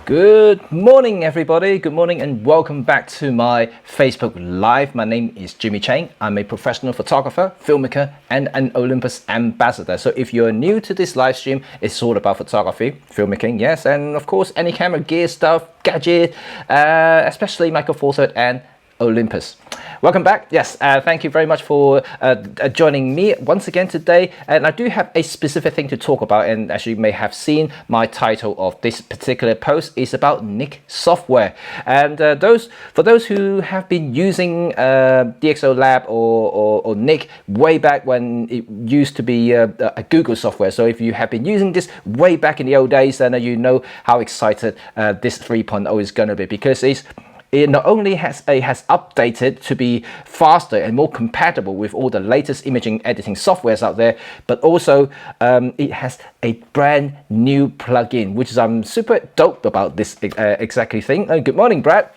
Good morning, everybody. Good morning and welcome back to my Facebook Live. My name is Jimmy Cheng. I'm a professional photographer, filmmaker, and an Olympus ambassador. So if you're new to this live stream, it's all about photography, filmmaking, yes, and of course, any camera gear stuff, gadget, especially Micro Four Third and Olympus. Welcome back. Yes, thank you very much for joining me once again today. And I do have a specific thing to talk about, and as you may have seen, my title of this particular post is about Nik software. And for those who have been using DxO Lab or Nik way back when it used to be a Google software. So if you have been using this way back in the old days, then you know how excited this 3.0 is going to be, because it not only has updated to be faster and more compatible with all the latest imaging editing softwares out there, but also it has a brand new plugin, which is I'm super dope about this exactly thing. Good morning, Brad.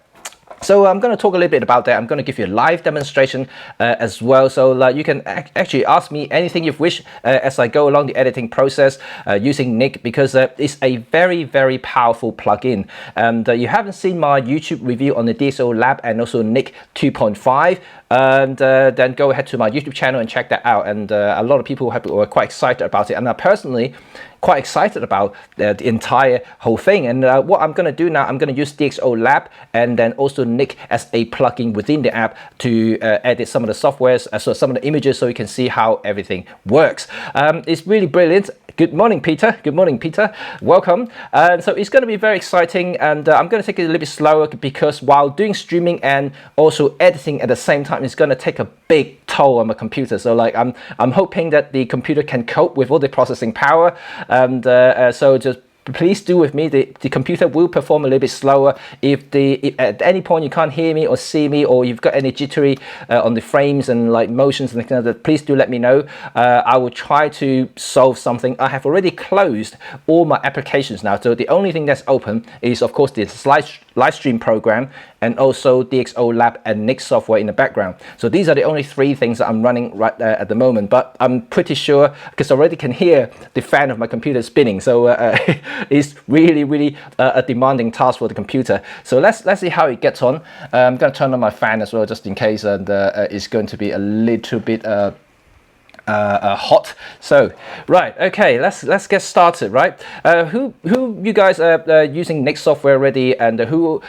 So I'm going to talk a little bit about that. I'm going to give you a live demonstration as well. So you can actually ask me anything you wish as I go along the editing process using Nik, because it's a very, very powerful plugin. And you haven't seen my YouTube review on the DxO Lab and also Nik 2.5. And then go ahead to my YouTube channel and check that out. And a lot of people were quite excited about it. And I personally quite excited about the entire whole thing. And what I'm going to do now, I'm going to use DxO Lab and then also Nik as a plugin within the app to edit some of the softwares, so some of the images, so you can see how everything works. It's really brilliant. Good morning, Peter. Good morning, Peter. Welcome. So it's going to be very exciting, and I'm going to take it a little bit slower, because while doing streaming and also editing at the same time, it's going to take a big toll on my computer. So like I'm hoping that the computer can cope with all the processing power, and so just please do with me. The computer will perform a little bit slower. If at any point you can't hear me or see me, or you've got any jittery on the frames and like motions and things like that, please do let me know. I will try to solve something. I have already closed all my applications now, so the only thing that's open is of course this live stream program and also DxO Lab and Nik software in the background. So these are the only three things that I'm running right at the moment, but I'm pretty sure, because I already can hear the fan of my computer spinning, so it's really a demanding task for the computer. So let's see how it gets on. I'm going to turn on my fan as well, just in case, and it's going to be a little bit hot. So right, okay, let's get started. Right, who you guys are using Nik software already, and who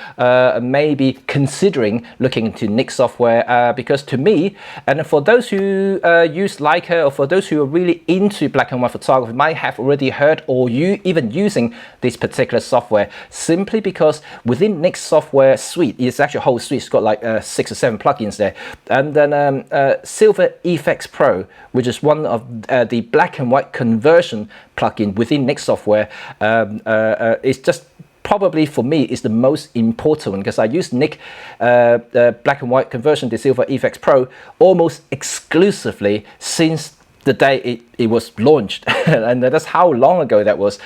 may be considering looking into Nik software, because to me, and for those who use Leica, or for those who are really into black and white photography, might have already heard or even using this particular software, simply because within Nik software suite, it's actually a whole suite. It's got like 6 or 7 plugins there, and then Silver Effects Pro, which is one of the black and white conversion plugin within Nik software. It's just probably for me is the most important one, because I use Nik black and white conversion, the Silver Effects Pro, almost exclusively since the day it was launched. And that's how long ago that was.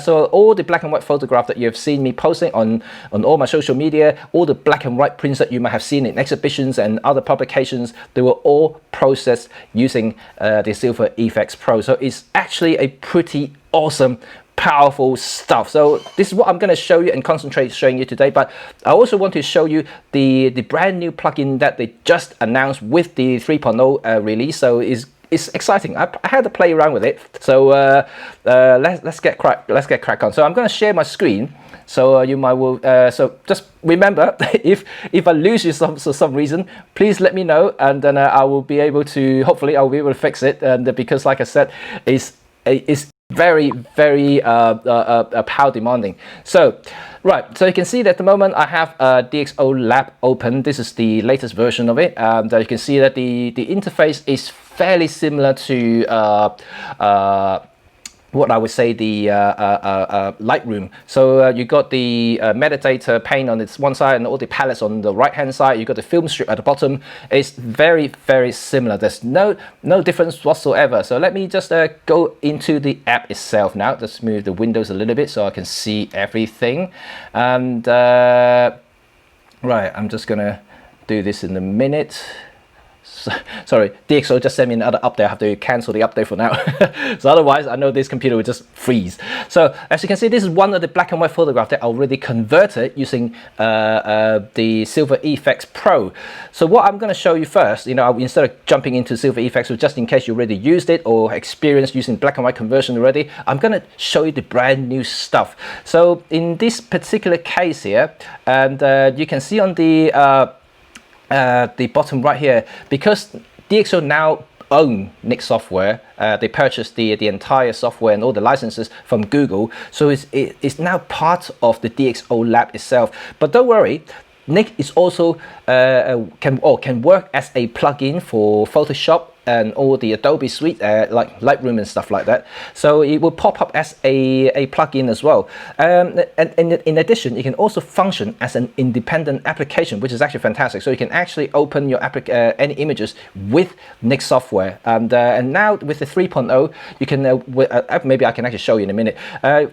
So all the black and white photographs that you have seen me posting on all my social media, all the black and white prints that you might have seen in exhibitions and other publications, they were all processed using the Silver Effects Pro. So it's actually a pretty awesome, powerful stuff. So this is what I'm going to show you and concentrate showing you today, but I also want to show you the brand new plugin that they just announced with the 3.0 release. So it's exciting. I had to play around with it. So let's get crack on. So I'm going to share my screen. So you might will. So just remember, if I lose you for some reason, please let me know, and then I will be able to. Hopefully, I will be able to fix it. And because, like I said, it's very power demanding. So right, so you can see that at the moment I have DxO Lab open. This is the latest version of it. You can see that the interface is fairly similar to what I would say the Lightroom. So you got the metadata pane on this one side and all the palettes on the right hand side. You got the film strip at the bottom. It's very similar. There's no difference whatsoever. So let me just go into the app itself now. Just move the windows a little bit so I can see everything. And right, I'm just gonna do this in a minute. sorry, DxO just sent me another update. I have to cancel the update for now. So otherwise, I know this computer will just freeze. So as you can see, this is one of the black and white photographs that I already converted using the Silver Efex Pro. So what I'm going to show you first, you know, instead of jumping into Silver Efex, so just in case you already used it or experienced using black and white conversion already, I'm going to show you the brand new stuff. So in this particular case here, and you can see on the bottom right here, because DxO now own Nik software, they purchased the entire software and all the licenses from Google, so it's now part of the DxO lab itself. But don't worry, Nik is also can work as a plugin for Photoshop and all the Adobe suite, like Lightroom and stuff like that. So it will pop up as a plugin as well. And in addition, it can also function as an independent application, which is actually fantastic. So you can actually open your any images with Nik software. And now with the 3.0, you can maybe I can actually show you in a minute.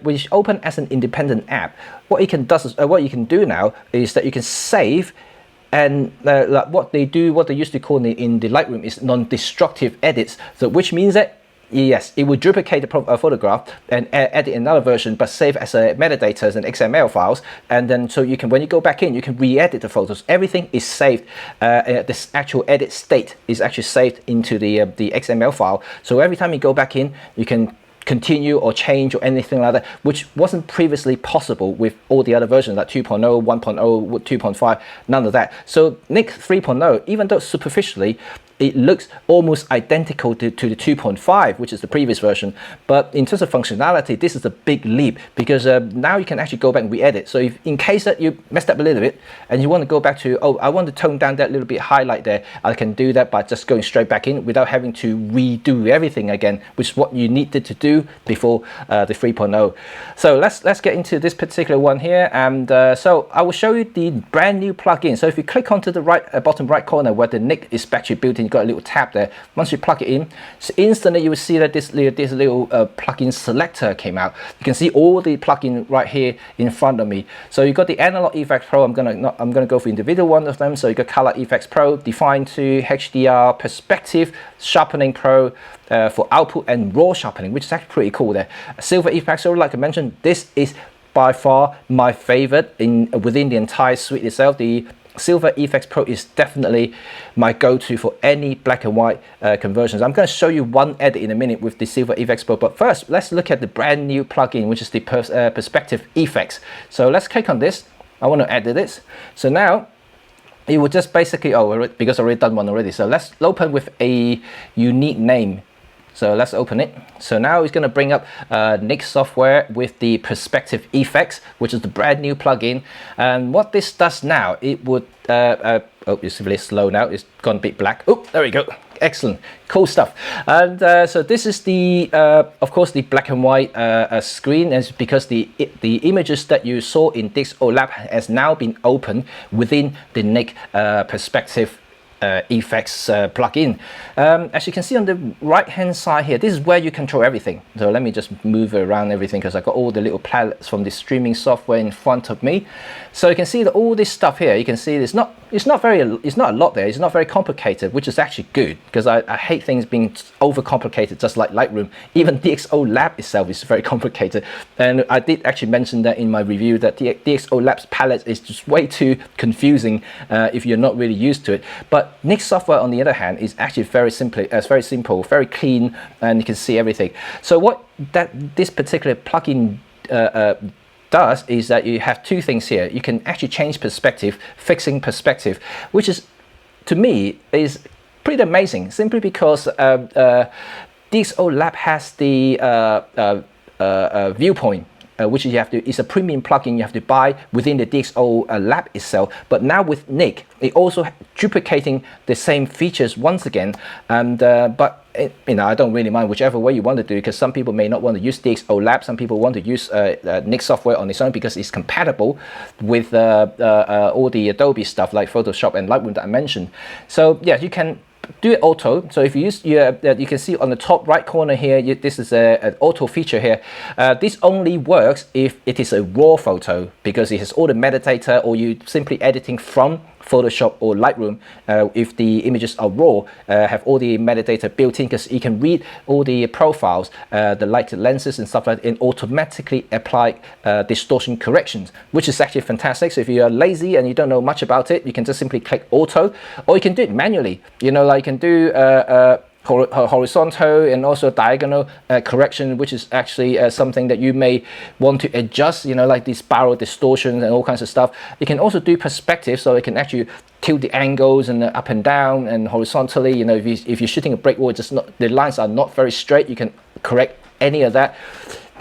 Which open as an independent app. What you can do now is that you can save. And like what they used to call in the Lightroom is non-destructive edits. So which means that yes, it will duplicate the photograph and edit another version, but save as a metadata and XML files. And then so you can, when you go back in, you can re-edit the photos. Everything is saved. This actual edit state is actually saved into the XML file. So every time you go back in, you can continue or change or anything like that, which wasn't previously possible with all the other versions like 2.0, 1.0, 2.5, none of that. So Nik 3.0, even though superficially it looks almost identical to the 2.5, which is the previous version, but in terms of functionality, this is a big leap, because now you can actually go back and re-edit. So if in case that you messed up a little bit and you want to go back to, oh, I want to tone down that little bit highlight there, I can do that by just going straight back in without having to redo everything again, which is what you needed to do before the 3.0. So let's get into this particular one here, and so I will show you the brand new plugin. So if you click onto the right bottom right corner where the Nik is actually built in, got a little tab there. Once you plug it in, so instantly you will see that this little plugin selector came out. You can see all the plugin right here in front of me. So you got the Analog Effects Pro. I'm gonna go for individual one of them. So you got Color Effects Pro, Define 2, HDR, Perspective, Sharpening Pro for output and raw sharpening, which is actually pretty cool there. Silver Efex, so like I mentioned, this is by far my favorite within the entire suite itself. The Silver Efex Pro is definitely my go-to for any black and white conversions. I'm going to show you one edit in a minute with the Silver Efex Pro, but first let's look at the brand new plugin, which is the Perspective Effects. So let's click on this. I want to edit this. So now it will just basically, because I've already done one already. So let's open with a unique name. So let's open it. So now it's going to bring up Nik software with the Perspective Effects, which is the brand new plugin. And what this does now, it would, oh, it's really slow now. It's gone a bit black. Oh, there we go. Excellent, cool stuff. And so this is the, of course, the black and white screen, and because the images that you saw in DxO Lab has now been opened within the Nik Perspective Effects plugin. As you can see on the right hand side here, this is where you control everything. So let me just move around everything, because I got all the little palettes from the streaming software in front of me. So you can see that all this stuff here, you can see it's not a lot there. It's not very complicated, which is actually good, because I hate things being overcomplicated, just like Lightroom. Even DxO Lab itself is very complicated, and I did actually mention that in my review that the DxO Lab's palette is just way too confusing if you're not really used to it. But Nik software, on the other hand, is actually very simple, very clean, and you can see everything. So what this particular plugin does is that you have two things here. You can actually change perspective, fixing perspective, which is, to me, is pretty amazing, simply because DxO Lab has the viewpoint, which you have to, it's a premium plugin you have to buy within the DxO Lab itself. But now with Nik, it also duplicating the same features once again. And but you know, I don't really mind whichever way you want to do, because some people may not want to use DxO Lab. Some people want to use Nik software on its own because it's compatible with all the Adobe stuff like Photoshop and Lightroom that I mentioned. So yeah, you can do it auto. So if you use you can see on the top right corner here, this is an auto feature here. This only works if it is a raw photo, because it has all the metadata, or you simply editing from Photoshop or Lightroom, if the images are raw, have all the metadata built in, because you can read all the profiles, the lighted lenses and stuff like that, and automatically apply distortion corrections, which is actually fantastic. So if you are lazy and you don't know much about it, you can just simply click auto, or you can do it manually. You know, like you can do horizontal and also diagonal correction, which is actually something that you may want to adjust, you know, like these spiral distortions and all kinds of stuff. You can also do perspective, so it can actually tilt the angles and up and down and horizontally. You know, if you're shooting a brick wall, just not, the lines are not very straight, you can correct any of that.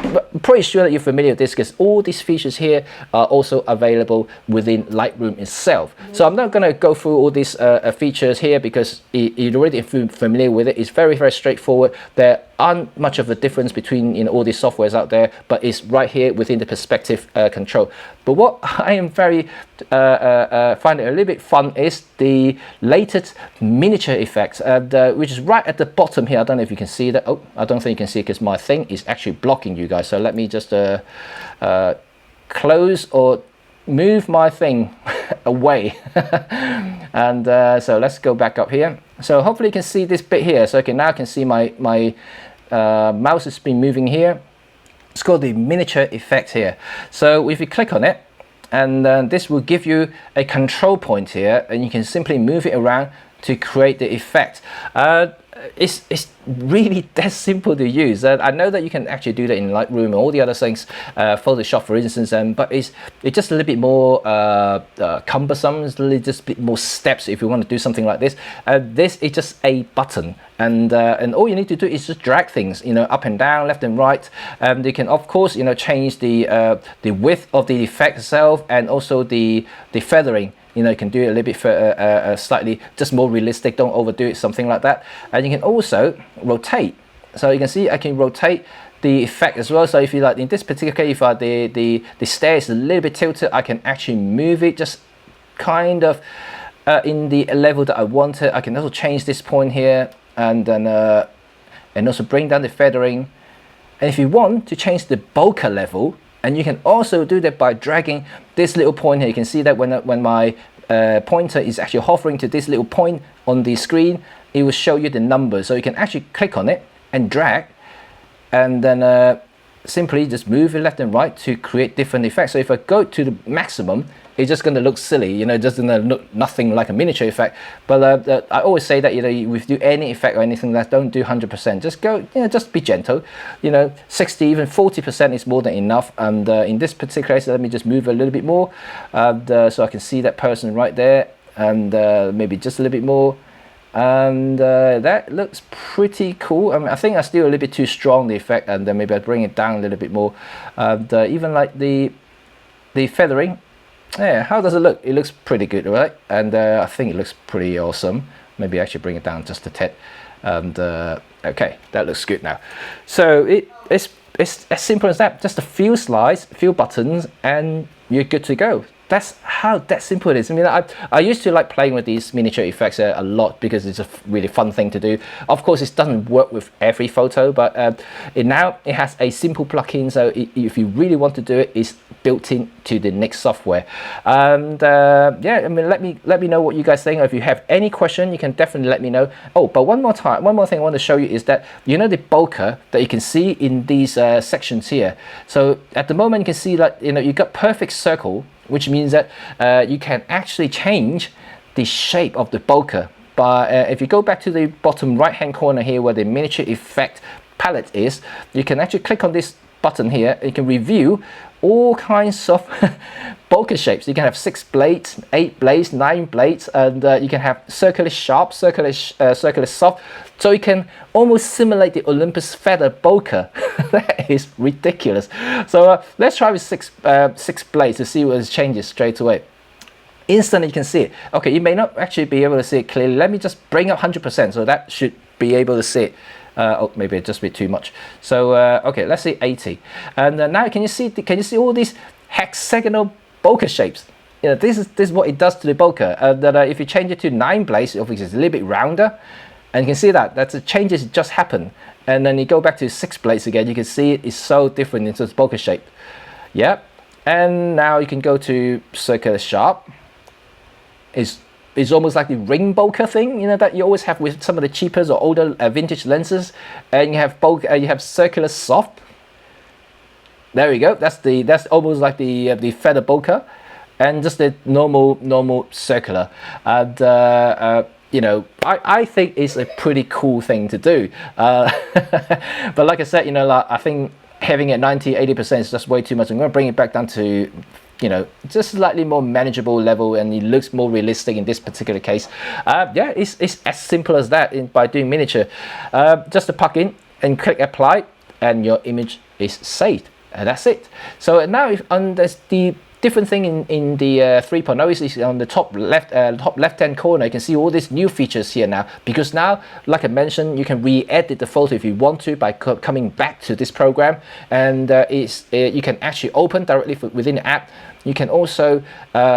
But I'm pretty sure that you're familiar with this, because all these features here are also available within Lightroom itself. So I'm not going to go through all these features here, because you're already familiar with it. It's very, very straightforward. There aren't much of a difference between, you know, all these softwares out there, but it's right here within the perspective control. But what I am very finding a little bit fun is the latest miniature effects, which is right at the bottom here. I don't know if you can see that. Oh, I don't think you can see, because my thing is actually blocking you guys. So let me just close or move my thing away. And so let's go back up here. So hopefully you can see this bit here. So okay, now I can see my mouse has been moving here. It's called the miniature effect here. So if you click on it, and this will give you a control point here, and you can simply move it around to create the effect. It's really that simple to use. I know that you can actually do that in Lightroom and all the other things, Photoshop for instance, but it's just a little bit more cumbersome. It's just a bit more steps if you want to do something like this. This is just a button, and all you need to do is just drag things, you know, up and down, left and right. You can of course, you know, change the width of the effect itself, and also the feathering. You know, you can do it a little bit slightly just more realistic, don't overdo it, something like that. And you can also rotate. So you can see I can rotate the effect as well. So if you like, in this particular case, if the stair is a little bit tilted, I can actually move it just kind of in the level that I want it. I can also change this point here, and then and also bring down the feathering. And if you want to change the bokeh level, and you can also do that by dragging this little point here. You can see that when my pointer is actually hovering to this little point on the screen, it will show you the numbers. So you can actually click on it and drag, and then simply just move it left and right to create different effects. So if I go to the maximum, it's just going to look silly, you know, just going to look nothing like a miniature effect. But I always say that, you know, if you do any effect or anything, that don't do 100%. Just go, you know, just be gentle. You know, 60, even 40% is more than enough. And in this particular case, let me just move a little bit more, so I can see that person right there, and maybe just a little bit more. And that looks pretty cool. I mean, I think I still a little bit too strong, the effect, and then maybe I bring it down a little bit more. Even like the feathering. Yeah, how does it look? It looks pretty good, right? And I think it looks pretty awesome. Maybe I should bring it down just a tad. And okay, that looks good now. So it's as simple as that. Just a few slides, a few buttons, and you're good to go. That's how that simple it is. I mean, I used to like playing with these miniature effects a lot, because it's a really fun thing to do. Of course, it doesn't work with every photo, but now it has a simple plugin. So if you really want to do it, it's built into the Nix software. And yeah, I mean, let me know what you guys think. If you have any question, you can definitely let me know. Oh, but one more thing I want to show you is that, you know, the bokeh that you can see in these sections here. So at the moment, you can see that, you know, you got perfect circle, which means that you can actually change the shape of the bokeh. But if you go back to the bottom right hand corner here, where the miniature effect palette is, you can actually click on this button here. You can review all kinds of bokeh shapes. You can have 6 blades, 8 blades, 9 blades, and you can have circular sharp, circular soft. So you can almost simulate the Olympus feather bokeh. That is ridiculous. So let's try with 6 blades to see what changes straight away. Instantly you can see it. Okay, you may not actually be able to see it clearly. Let me just bring up 100%, so that should be able to see it. Oh, maybe it's just a bit too much. So okay, let's say 80. And now can you see all these hexagonal bokeh shapes? You know, this is what it does to the bokeh. That if you change it to 9 blades, obviously it's a little bit rounder, and you can see that the changes just happen. And then you go back to 6 blades again, you can see it is so different into its bokeh shape. Yep. And now you can go to circular sharp. is almost like the ring bokeh thing, you know, that you always have with some of the cheaper or older vintage lenses, and you have circular soft. There we go. That's almost like the feather bokeh, and just the normal circular. And you know, I think it's a pretty cool thing to do. But like I said, you know, like, I think having it 90-80% is just way too much. I'm going to bring it back down to, you know, just slightly more manageable level, and it looks more realistic in this particular case. Yeah, it's as simple as that by doing miniature. Just to plug in and click apply, and your image is saved. And that's it. So now there's the different thing in the 3.0 is on the top left hand corner. You can see all these new features here now, because now, like I mentioned, you can re-edit the photo if you want to by coming back to this program, and you can actually open directly within the app. You can also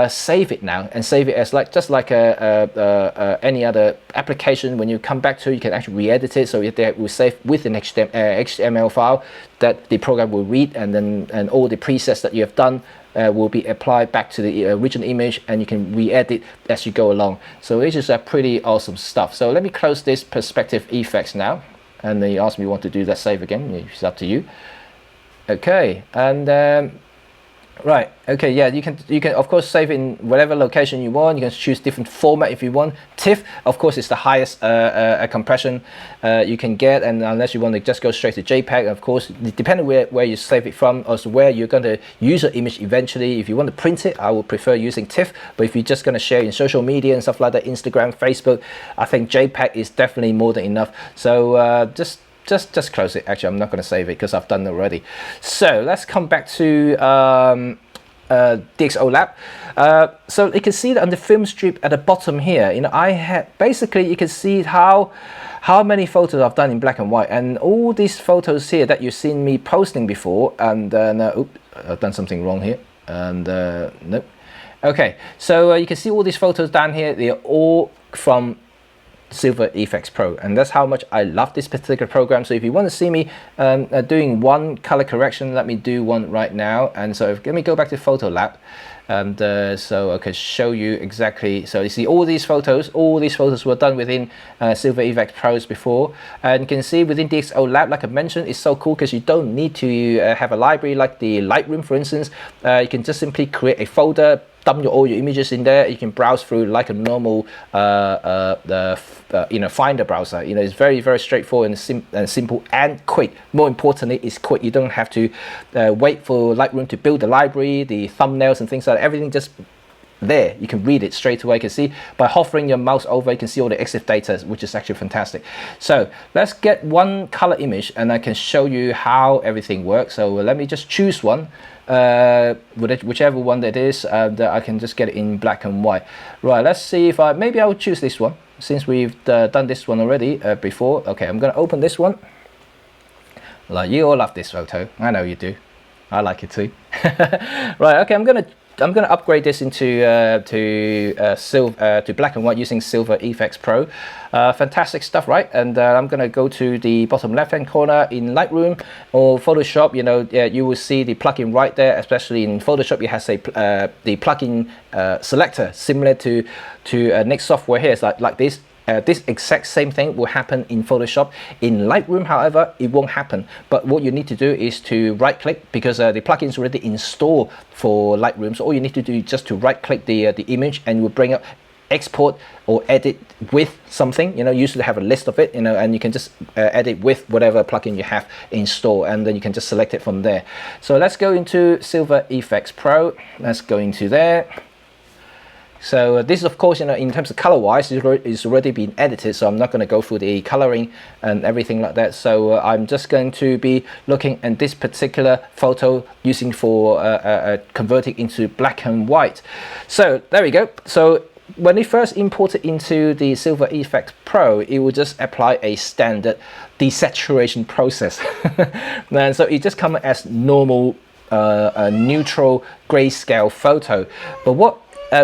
save it now, and save it as just like any other application. When you come back to it, you can actually re-edit it, so it will save with an HTML file that the program will read, and all the presets that you have done will be applied back to the original image, and you can re-edit as you go along. So it's just pretty awesome stuff. So let me close this perspective effects now, and then you ask me want to do that save again. It's up to you. Okay, and right, okay, yeah, you can of course save in whatever location you want. You can choose different format if you want. TIFF, of course, is the highest compression you can get, and unless you want to just go straight to JPEG, of course, depending where you save it from, also where you're going to use your image eventually. If you want to print it, I would prefer using TIFF, but if you're just going to share in social media and stuff like that, Instagram, Facebook, I think JPEG is definitely more than enough. So just close it. Actually, I'm not going to save it because I've done it already. So let's come back to DxO Lab. So you can see that on the film strip at the bottom here, you know, I had basically, you can see how many photos I've done in black and white, and all these photos here that you've seen me posting before. And oops, I've done something wrong here, and nope. Okay, so you can see all these photos down here. They're all from Silver Efex Pro, and that's how much I love this particular program. So if you want to see me doing one color correction, let me do one right now. And so let me go back to Photo Lab, and so I can show you exactly. So you see all these photos were done within Silver Efex Pros before, and you can see within DxO Lab, like I mentioned, it's so cool because you don't need to have a library like the Lightroom, for instance. You can just simply create a folder, dump all your images in there. You can browse through like a normal you know, Finder browser. You know, it's very straightforward and simple and quick. More importantly, it's quick. You don't have to wait for Lightroom to build the library, the thumbnails and things like that. Everything just there. You can read it straight away. You can see by hovering your mouse over, you can see all the EXIF data, which is actually fantastic. So let's get one color image, and I can show you how everything works. So let me just choose one, whichever one that is, that I can just get it in black and white. Right, let's see if maybe I will choose this one, since we've done this one already before. Okay, I'm gonna open this one. Like, you all love this photo, I know you do. I like it too. Right, okay, I'm gonna upgrade this into to black and white using Silver Efex Pro. Fantastic stuff, right? And I'm gonna go to the bottom left hand corner in Lightroom or Photoshop. You know, you will see the plugin right there. Especially in Photoshop, you have the plugin selector, similar to Next software here. It's like this. This exact same thing will happen in Photoshop. In Lightroom, however, it won't happen. But what you need to do is to right click, because the plugin is already installed for Lightroom. So all you need to do is just to right click the image, and you will bring up export or edit with something. You know, usually have a list of it, you know, and you can just edit with whatever plugin you have installed, and then you can just select it from there. So let's go into Silver Efex Pro. Let's go into there. So this is, of course, you know, in terms of color wise, it's already been edited, so I'm not going to go through the coloring and everything like that. So I'm just going to be looking at this particular photo using for converting into black and white. So there we go. So when we first import it into the Silver Efex Pro, it will just apply a standard desaturation process. And so it just comes as normal neutral grayscale photo. But what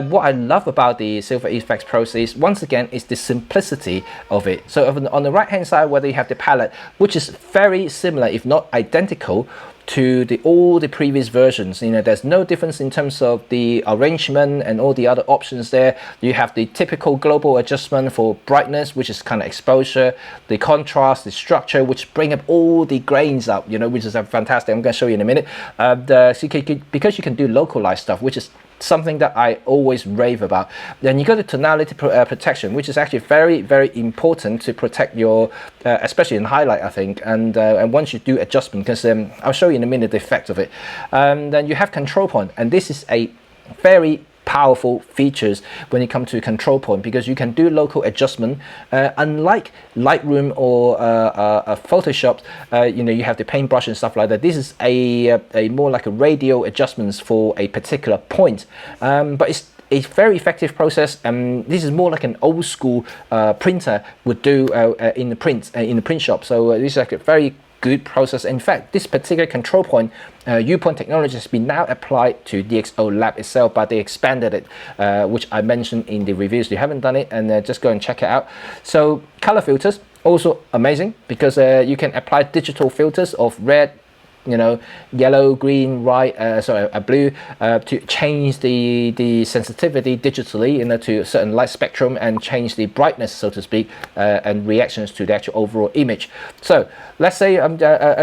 what I love about the Silver Effects process, once again, is the simplicity of it. So on the right hand side, whether you have the palette, which is very similar, if not identical, to all the previous versions. You know, there's no difference in terms of the arrangement and all the other options there. You have the typical global adjustment for brightness, which is kind of exposure, the contrast, the structure, which bring up all the grains up, you know, which is fantastic. I'm going to show you in a minute. Because you can do localized stuff, which is something that I always rave about. Then you got the tonality protection, which is actually very, very important to protect your, especially in highlight, I think. And once you do adjustment, because I'll show you in a minute the effect of it. Then you have control point, and this is a very powerful features when it comes to control point, because you can do local adjustment. Unlike Lightroom or Photoshop, you know, you have the paintbrush and stuff like that. This is a more like a radial adjustments for a particular point, but it's a very effective process. This is more like an old school printer would do in the print shop. So this is like a very good process. In fact, this particular control point, U-point technology has been now applied to DxO Lab itself, but they expanded it, which I mentioned in the reviews. If you haven't done it, and just go and check it out. So color filters, also amazing, because you can apply digital filters of red, you know, yellow, green, white, blue, to change the sensitivity digitally, you know, to a certain light spectrum, and change the brightness, so to speak, and reactions to the actual overall image. So let's say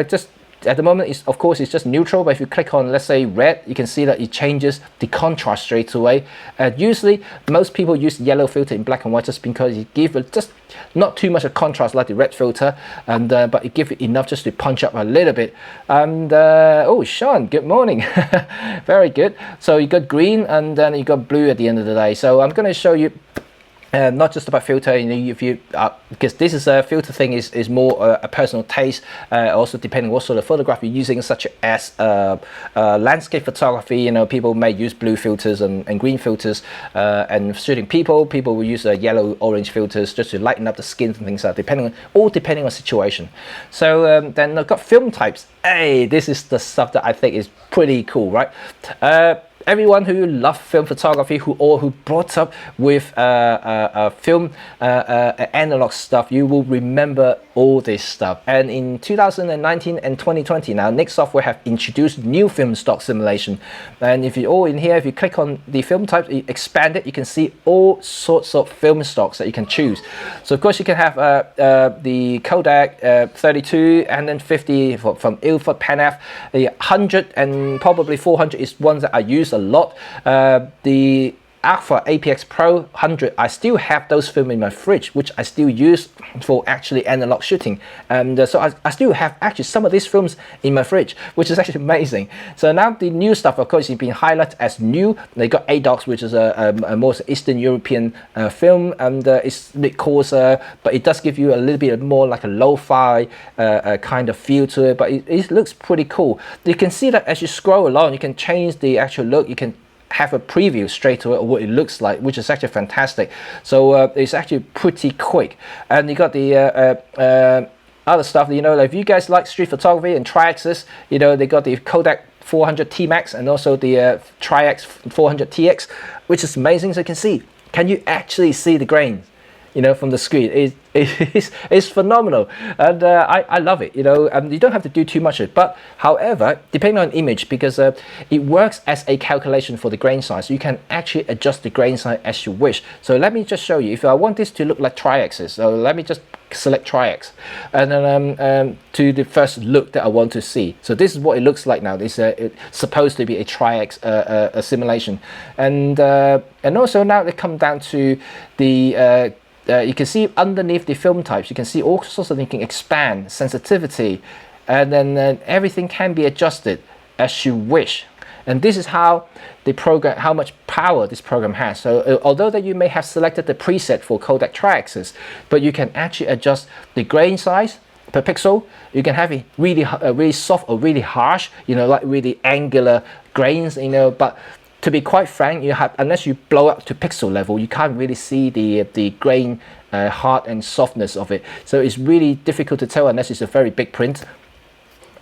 just at the moment, it's just neutral, but if you click on, let's say, red, you can see that it changes the contrast straight away. Usually most people use yellow filter in black and white just because it gives just not too much of contrast like the red filter, and but it gives it enough just to punch up a little bit. And oh, Sean, good morning. Very good. So you got green, and then you got blue at the end of the day. So I'm going to show you not just about filter, you know, if you because this is a filter thing is more a personal taste, also depending what sort of photograph you're using, such as landscape photography. You know, people may use blue filters and green filters, and shooting people will use yellow, orange filters just to lighten up the skin and things like that, depending on situation. So then I've got film types. Hey, this is the stuff that I think is pretty cool, right? Everyone who loves film photography, who brought up with film analog stuff, you will remember all this stuff. And in 2019 and 2020 now, Nik Software have introduced new film stock simulation. And if you're all in here, if you click on the film types, you expand it, you can see all sorts of film stocks that you can choose. So of course you can have the Kodak 32 and then 50 from Ilford Panaf. 100 and probably 400 is ones that I use a lot. The Alpha APX Pro 100, I still have those film in my fridge, which I still use for actually analog shooting. And so I still have actually some of these films in my fridge, which is actually amazing. So now the new stuff, of course, is being highlighted as new. They got ADOX, which is a more Eastern European film, and it's a bit coarser, but it does give you a little bit more like a lo-fi kind of feel to it, but it looks pretty cool. You can see that as you scroll along, you can change the actual look. You can have a preview straight away of what it looks like, which is actually fantastic. So it's actually pretty quick. And you got the other stuff, you know, like if you guys like street photography and tri-axis, you know, they got the Kodak 400 T Max and also the Tri-X 400 TX, which is amazing. So you can you actually see the grains, you know, from the screen? It's phenomenal, and I love it. You know, you don't have to do too much of it, but however, depending on image, because it works as a calculation for the grain size, you can actually adjust the grain size as you wish. So let me just show you. If I want this to look like Tri-Axis, so let me just select Tri-X, and then to the first look that I want to see. So this is what it looks like now. This it's supposed to be a Tri-X simulation, and also now they come down to the you can see underneath the film types, you can see all sorts of things. You can expand sensitivity, and then everything can be adjusted as you wish. And this is how the program, how much power this program has. So although that you may have selected the preset for Kodak Tri-Axis, but you can actually adjust the grain size per pixel. You can have it really really soft or really harsh, you know, like really angular grains, you know. But to be quite frank, you have, unless you blow up to pixel level, you can't really see the grain hard and softness of it. So it's really difficult to tell unless it's a very big print.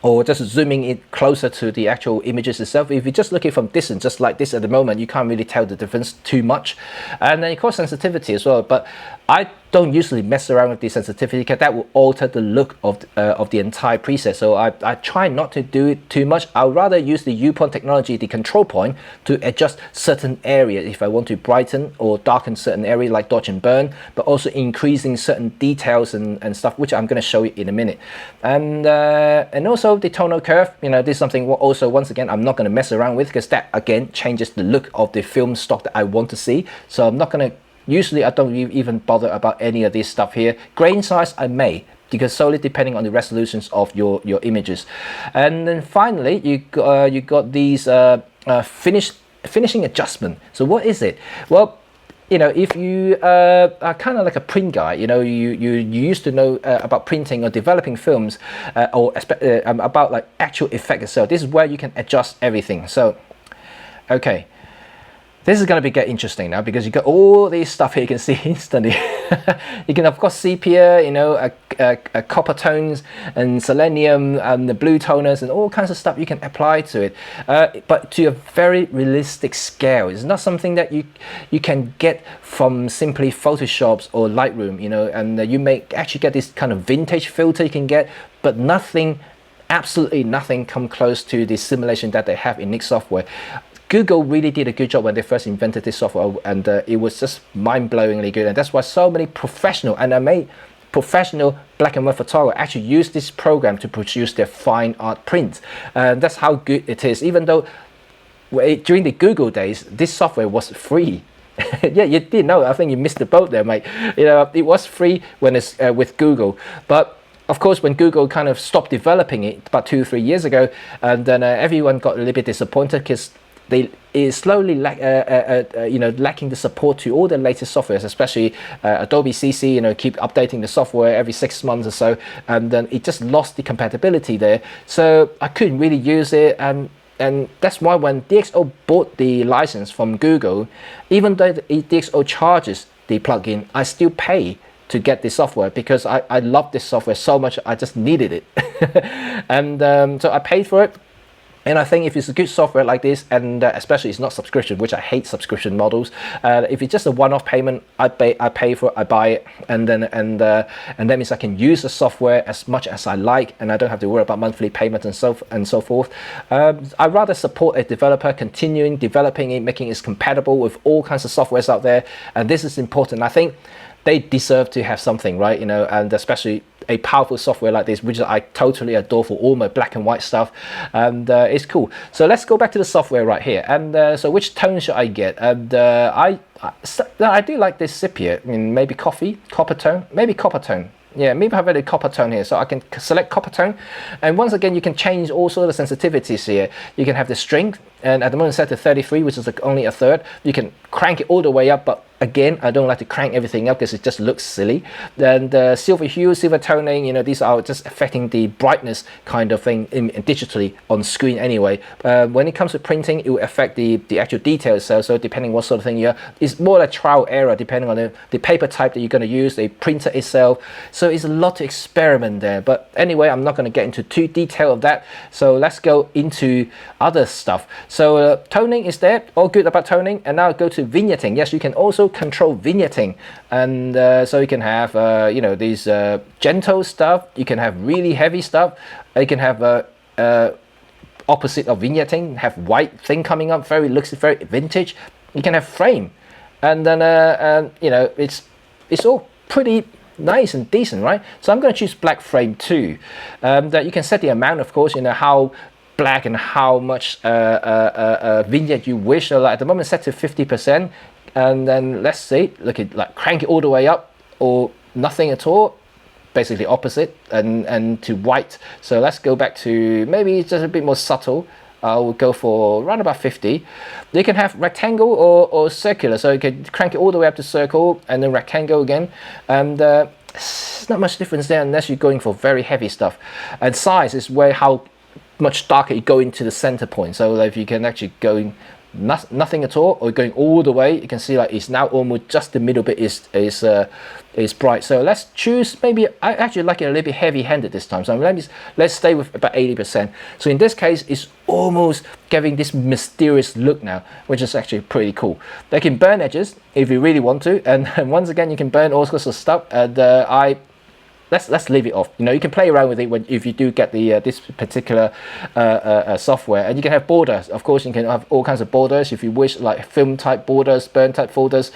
or just zooming it closer to the actual images itself. If you're just looking from distance, just like this at the moment, you can't really tell the difference too much. And then of course sensitivity as well, but I don't usually mess around with the sensitivity because that will alter the look of the entire preset. So I try not to do it too much. I'll rather use the U-point technology, the control point, to adjust certain areas if I want to brighten or darken certain areas like dodge and burn, but also increasing certain details and stuff, which I'm going to show you in a minute. And also the tonal curve, you know, this is something also, once again, I'm not going to mess around with because that again changes the look of the film stock that I want to see. So I'm not going to, usually I don't even bother about any of this stuff here. Grain size I may, because solely depending on the resolutions of your images. And then finally you got these finishing adjustment. So what is it? Well, you know, if you are kind of like a print guy, you know, you used to know about printing or developing films, or about like actual effect itself. This is where you can adjust everything. So okay, this is going to get interesting now, because you got all these stuff here you can see instantly. You can of course sepia, you know, copper tones and selenium and the blue toners and all kinds of stuff you can apply to it, but to a very realistic scale. It's not something that you can get from simply Photoshop or Lightroom, you know, and you may actually get this kind of vintage filter you can get, but nothing, absolutely nothing come close to the simulation that they have in Nik software. Google really did a good job when they first invented this software, and it was just mind-blowingly good, and that's why so many professional, and I made professional black and white photographers actually use this program to produce their fine art prints. That's how good it is. Even though during the Google days, this software was free. Yeah, you did know. I think you missed the boat there, mate. You know, it was free when it's with Google, but of course, when Google kind of stopped developing it about 2 or 3 years ago, and then everyone got a little bit disappointed because they is slowly you know, lacking the support to all the latest softwares, especially Adobe CC, you know, keep updating the software every 6 months or so, and then it just lost the compatibility there. So I couldn't really use it, and that's why when DxO bought the license from Google, even though the DxO charges the plugin, I still pay to get this software because I love this software so much. I just needed it. And so I paid for it. And I think if it's a good software like this, and especially it's not subscription, which I hate subscription models. If it's just a one-off payment, I pay for it, I buy it, and that means I can use the software as much as I like, and I don't have to worry about monthly payments and so forth. I'd rather support a developer continuing developing it, making it compatible with all kinds of softwares out there, and this is important. I think they deserve to have something, right? You know, and especially a powerful software like this, which I totally adore for all my black and white stuff, and it's cool. So let's go back to the software right here, and so which tone should I get? And I do like this sepia. I mean, maybe copper tone, maybe copper tone. Yeah, maybe I have a copper tone here, so I can select copper tone, and once again you can change all sorts of sensitivities here. You can have the strength, and at the moment set to 33, which is only a third. You can crank it all the way up, but again, I don't like to crank everything up because it just looks silly. Then the silver hue, silver toning, you know, these are just affecting the brightness kind of thing digitally on screen anyway. When it comes to printing, it will affect the actual details. So depending what sort of thing it's more like trial error depending on the paper type that you're going to use, the printer itself. So it's a lot to experiment there. But anyway, I'm not going to get into too detail of that. So let's go into other stuff. So toning is there, all good about toning. And now go to vignetting. Yes, you can also control vignetting, and so you can have you know, these gentle stuff, you can have really heavy stuff, you can have opposite of vignetting, have white thing coming up, looks very vintage. You can have frame, and then you know, it's all pretty nice and decent, right? So I'm going to choose black frame too. That you can set the amount, of course, you know, how black and how much vignette you wish. So like at the moment set to 50%, and then let's see, look at, like, crank it all the way up or nothing at all, basically opposite, and to white. So let's go back to maybe just a bit more subtle. I'll go for around about 50. You can have rectangle or circular, so you can crank it all the way up to circle and then rectangle again, and it's not much difference there unless you're going for very heavy stuff. And size is where how much darker you go into the center point. So if you can actually go in nothing at all, or going all the way, you can see like it's now almost just the middle bit is bright. So let's choose, maybe I actually like it a little bit heavy-handed this time, so let's stay with about 80%. So in this case, it's almost giving this mysterious look now, which is actually pretty cool. They can burn edges if you really want to, and once again you can burn all sorts of stuff, and let's leave it off. You know, you can play around with it if you do get the this particular software, and you can have borders. Of course, you can have all kinds of borders if you wish, like film type borders, burn type folders,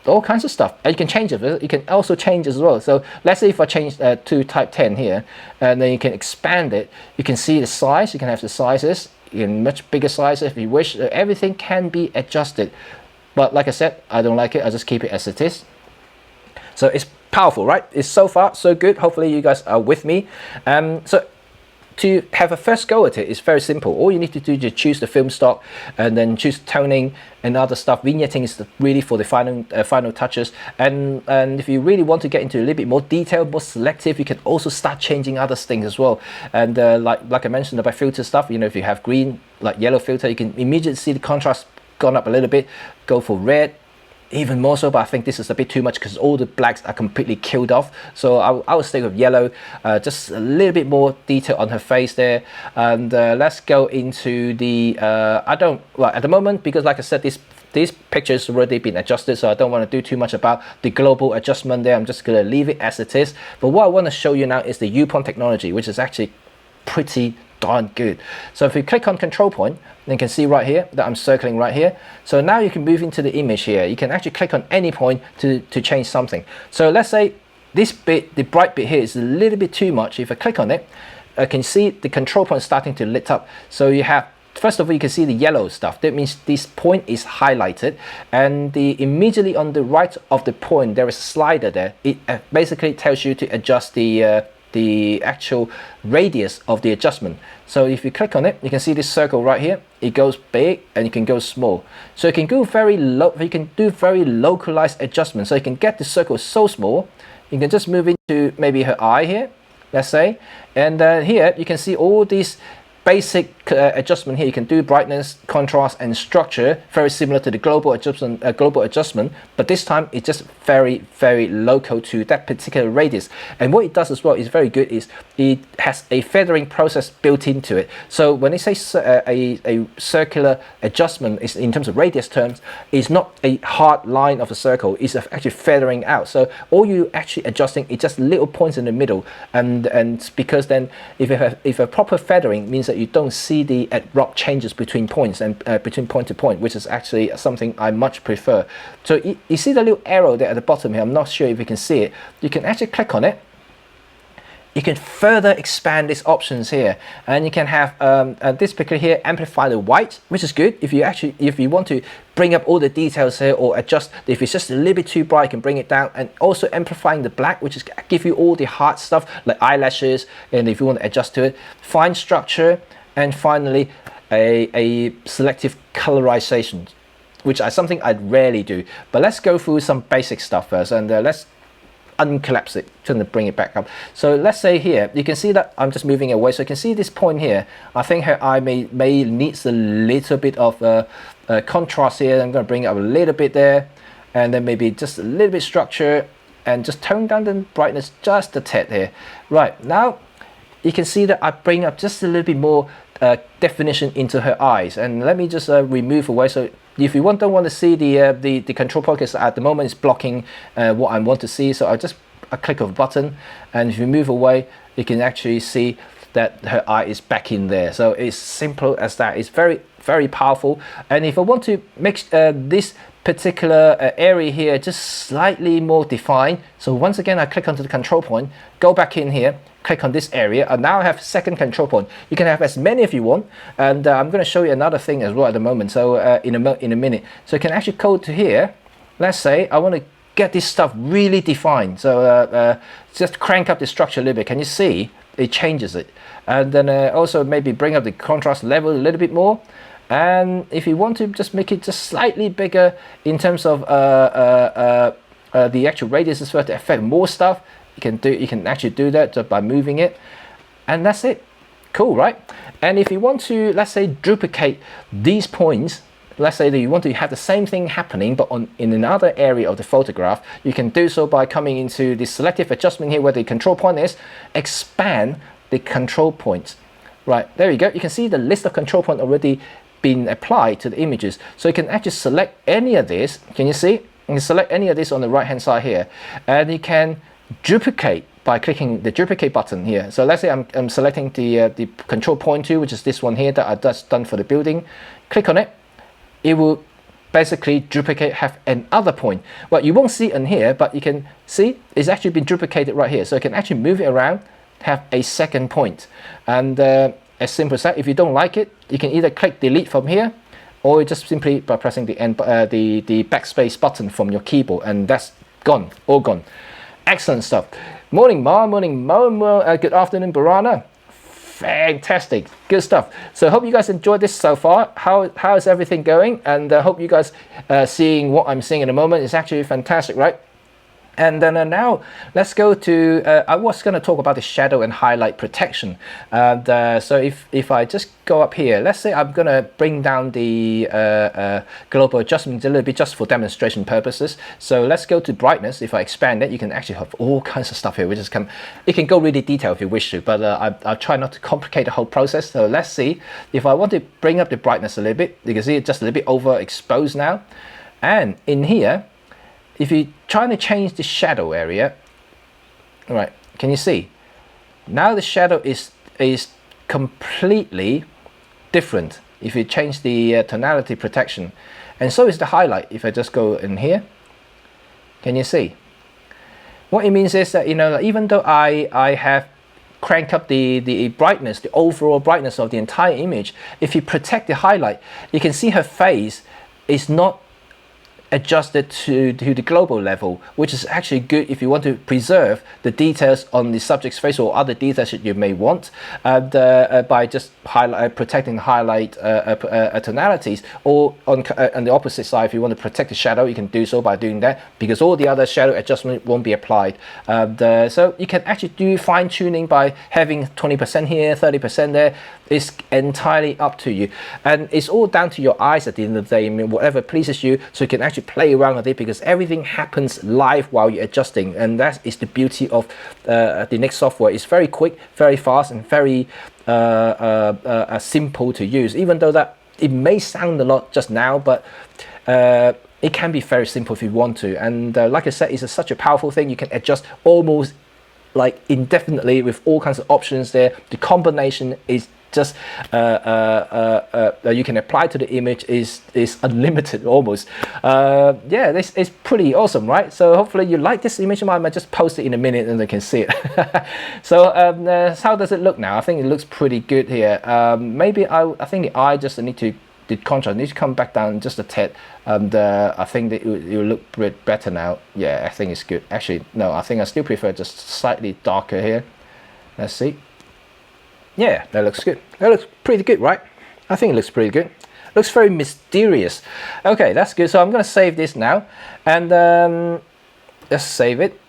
all kinds of stuff. And you can change it. You can also change as well. So let's say if I change to type 10 here, and then you can expand it. You can see the size. You can have the sizes in much bigger sizes if you wish. Everything can be adjusted. But like I said, I don't like it. I just keep it as it is. So it's powerful, right? It's so far so good. Hopefully you guys are with me. So to have a first go at it, it's very simple. All you need to do is choose the film stock, and then choose toning and other stuff. Vignetting is really for the final touches. And if you really want to get into a little bit more detail, more selective, you can also start changing other things as well. And like I mentioned about filter stuff, you know, if you have green, like yellow filter, you can immediately see the contrast gone up a little bit. Go for red, even more so, but I think this is a bit too much because all the blacks are completely killed off. So I will stay with yellow, just a little bit more detail on her face there. And let's go into the, at the moment, because like I said, these pictures already been adjusted, so I don't want to do too much about the global adjustment there. I'm just going to leave it as it is. But what I want to show you now is the U-point technology, which is actually pretty darn good. So if you click on control point, then you can see right here that I'm circling right here. So now you can move into the image here. You can actually click on any point to change something. So let's say this bit, the bright bit here, is a little bit too much. If I click on it, I can see the control point starting to lit up. So you have, first of all, you can see the yellow stuff. That means this point is highlighted, and immediately on the right of the point there is a slider there. It basically tells you to adjust the actual radius of the adjustment. So if you click on it, you can see this circle right here. It goes big and you can go small. So you can go very low. You can do very localized adjustments. So you can get the circle so small. You can just move into maybe her eye here, let's say, and here you can see all these basic adjustment here. You can do brightness, contrast, and structure, very similar to the global adjustment, but this time it's just very local to that particular radius. And what it does as well is very good, is it has a feathering process built into it. So when they say a circular adjustment is in terms of radius terms, it's not a hard line of the circle, it's actually feathering out. So all you actually adjusting is just little points in the middle, and because then if a proper feathering means that you don't see the abrupt changes between points and between point to point, which is actually something I much prefer. So you see the little arrow there at the bottom here. I'm not sure if you can see it. You can actually click on it. You can further expand these options here, and you can have this picture here, amplify the white, which is good if you want to bring up all the details here, or adjust if it's just a little bit too bright, you can bring it down. And also amplifying the black, which is give you all the hard stuff like eyelashes, and if you want to adjust to it, fine structure, and finally a selective colorization, which is something I rarely do. But let's go through some basic stuff first, and let's uncollapse it, trying to bring it back up. So let's say here you can see that I'm just moving away, so you can see this point here. I think her eye may needs a little bit of contrast here. I'm going to bring it up a little bit there, and then maybe just a little bit structure, and just tone down the brightness just a tad here. Right, now you can see that I bring up just a little bit more definition into her eyes, and let me just remove away. So if you don't want to see the control point, because at the moment it's blocking what I want to see, so I click of a button, and if you move away, you can actually see that her eye is back in there. So it's simple as that. It's very powerful. And if I want to make this particular area here just slightly more defined, so once again I click onto the control point, go back in here, click on this area, and now I have second control point. You can have as many if you want, and I'm going to show you another thing as well at the moment, so in a minute. So you can actually go to here. Let's say I want to get this stuff really defined, so just crank up the structure a little bit. Can you see it changes it? And then also maybe bring up the contrast level a little bit more. And if you want to just make it just slightly bigger in terms of the actual radius as well, to affect more stuff, you can actually do that just by moving it, and that's it. Cool, right? And if you want to, let's say, duplicate these points, let's say that you want to have the same thing happening but in another area of the photograph, you can do so by coming into the selective adjustment here where the control point is, expand the control points. Right, there you go. You can see the list of control points already been applied to the images. So you can actually select any of this. Can you see? You can select any of this on the right hand side here, and you can duplicate by clicking the duplicate button here. So let's say I'm selecting the control point 2, which is this one here that I just done for the building. Click on it. It will basically duplicate, have another point. Well, you won't see it in here, but you can see it's actually been duplicated right here. So you can actually move it around, have a second point. And as simple as that. If you don't like it, you can either click delete from here, or just simply by pressing the backspace button from your keyboard, and that's gone, all gone. Excellent stuff. Morning Ma, morning Mo, good afternoon Barana. Fantastic, good stuff. So I hope you guys enjoyed this so far. How is everything going? And I hope you guys seeing what I'm seeing in a moment is actually fantastic, right? And then now let's go to, I was going to talk about the shadow and highlight protection. So if I just go up here, let's say I'm going to bring down the global adjustment a little bit just for demonstration purposes. So let's go to brightness. If I expand it, you can actually have all kinds of stuff here, which is you can go really detailed if you wish to, but I'll try not to complicate the whole process. So let's see if I want to bring up the brightness a little bit. You can see it's just a little bit overexposed now. And in here, if you're trying to change the shadow area, right, can you see? Now the shadow is completely different if you change the tonality protection. And so is the highlight. If I just go in here, can you see? What it means is that, you know, even though I have cranked up the brightness, the overall brightness of the entire image, if you protect the highlight, you can see her face is not adjusted to the global level, which is actually good if you want to preserve the details on the subject's face or other details that you may want, by just protecting the highlight tonalities. Or on the opposite side, if you want to protect the shadow, you can do so by doing that, because all the other shadow adjustment won't be applied. So you can actually do fine tuning by having 20% here, 30% there. It's entirely up to you, and it's all down to your eyes at the end of the day. I mean, whatever pleases you, so you can actually play around with it, because everything happens live while you're adjusting, and that is the beauty of the NYX software. It's very quick, very fast, and very simple to use. Even though that it may sound a lot just now, but it can be very simple if you want to. And like I said, it's such a powerful thing. You can adjust almost like indefinitely with all kinds of options there. The combination is just you can apply to the image is unlimited almost. Yeah, this is pretty awesome, right? So hopefully you like this image. I might just post it in a minute and they can see it. So how does it look now? I think it looks pretty good here. Maybe I think the eye just need to, the contrast needs to come back down just a tad, and I think that it will look better now. Yeah, I think it's good. Actually, no, I think I still prefer just slightly darker here. Let's see. Yeah, that looks good. That looks pretty good, right? I think it looks pretty good. Looks very mysterious. Okay, that's good. So I'm going to save this now, and let's save it.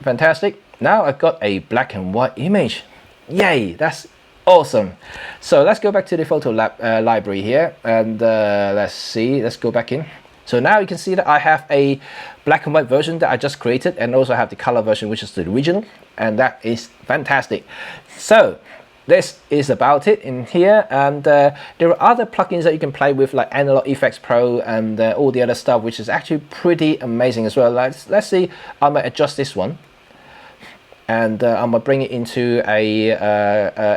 Fantastic. Now I've got a black and white image. Yay, that's awesome. So let's go back to the photo library here, and let's see. Let's go back in. So now you can see that I have a black and white version that I just created, and also have the color version, which is the original, and that is fantastic. So this is about it in here, and there are other plugins that you can play with, like Analog Effects Pro and all the other stuff, which is actually pretty amazing as well. Let's see, I'm gonna adjust this one, and I'm gonna bring it into a